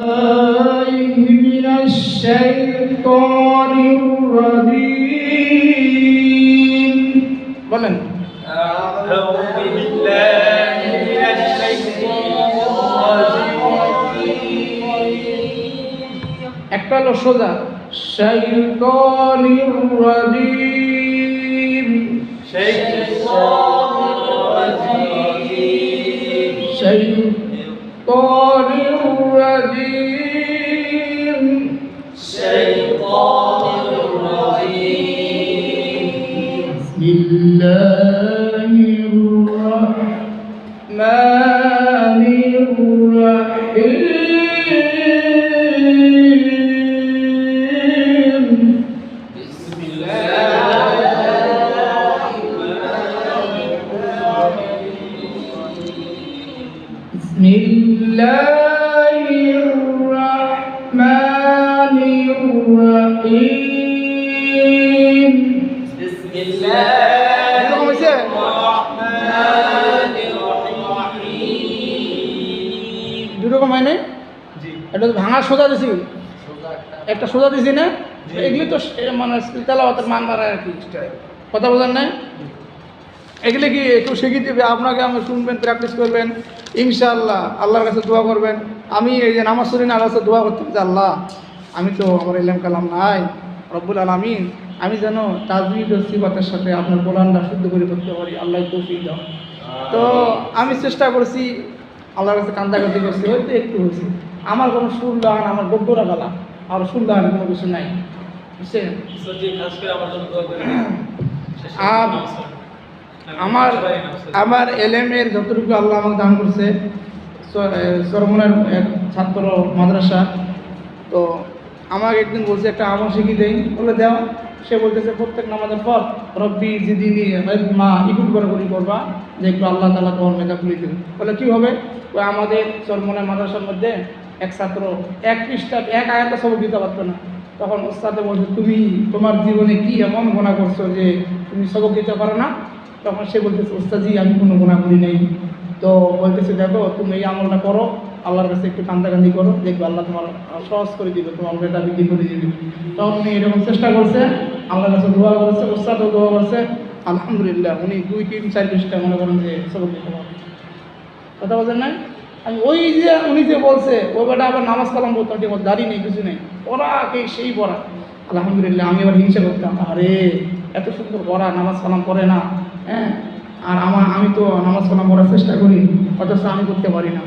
من الشيطان الرجيم বলেন أعوذ بالله من الشيطان الرجيم একটা হলো সোজা শাইতানির রাজিম شيطان الرجيم শাইতানির রাজিম شيطان الرجيم বিসমিল্লাহির রাহমানির রাহিম بسم الله بسم الله الرحمن الرحيم بسم الله الرحمن الرحيم দুরকম হয় না জি এটা তো ভাঙা সোজা দিছি একটা সোজা দিছি না এগুলি তো মানে তেলাওয়াতের মান বাড়ায় আর কি কথা বলেন না এগুলি কি একটু শিখিয়ে দেবে আপনাকে আমি শুনবেন প্র্যাকটিস করবেন ইনশাআল্লাহ আল্লাহর কাছে দোয়া করবেন আমি এই যে নামাজ শুনি না আল্লাহর কাছে দোয়া করতে যে আল্লাহ আমি তো আমার ইলম কালাম নাই রব্বুল আলামিন আমি যেন তাজবিদ ও সিফাতের সাথে আপনার কোরআনটা শুদ্ধ করে করতে পারি আল্লাহ তৌফিক দাও তো আমি চেষ্টা করছি আল্লাহর কাছে কান্দাকাটি করছি হয়তো একটু হয়েছে আমার কোনো সুর লাগান আমার গদ্যরা গালা আর সুর লাগান কোনো কিছু নাই বুঝছেন সত্যি খাস করে আমার জন্য দোয়া করেন আর আমার আমার এলেমের যতটুকু আল্লাহ আমাকে দান করছে সরমনের এক ছাত্র মাদ্রাসা তো আমাকে একদিন বলছে একটা আমল শিখিয়ে দেই বলে দেও সে বলতেছে প্রত্যেক নামাজের পর রব্বি জিদিনি মা ইকুট করে করবা যে একটু আল্লাহ তাআলা তোমার মেধা খুলে দেবে বলে কী হবে ওই আমাদের সরমনের মাদ্রাসার মধ্যে এক ছাত্র এক পৃষ্ঠা এক আয়াতটা সবক দিতে পারতো না তখন ওস্তাদে বলছে তুমি তোমার জীবনে কি এমন গুনাহ করছো যে তুমি সবক দিতে পারো না তখন সে বলতেছে ওস্তাদজি আমি কোনো গুনাহ করি নাই তো বলতেছে দেখো তুমি এই আমলটা করো আল্লাহর কাছে একটু কান্দাকান্দি করো দেখবে আল্লাহ তোমার সহজ করে দিবে তোমার মেধা বৃদ্ধি করে দিবে তখন উনি এরকম চেষ্টা করছে আল্লাহর কাছে দোয়া করেছে ওস্তাদও দোয়া করছে আলহামদুলিল্লাহ উনি 2-3-4 পৃষ্ঠা মনে করেন যে সবক দিতে পারেন কথা বলছেন না আমি ওই যে উনি যে বলছে ওই বেটা আবার নামাজ কালাম বলতাম যে ওর দাড়ি নেই কিছু নেই ওরা কে সেই পড়া আলহামদুলিল্লাহ আমি এবার হিংসা করতাম আরে এত সুন্দর পড়া নামাজ কালাম করে না হ্যাঁ আর আমি তো নামাজ কালাম পড়ার চেষ্টা করি অথচ আমি করতে পারি না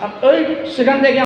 আর ওই সেখান থেকে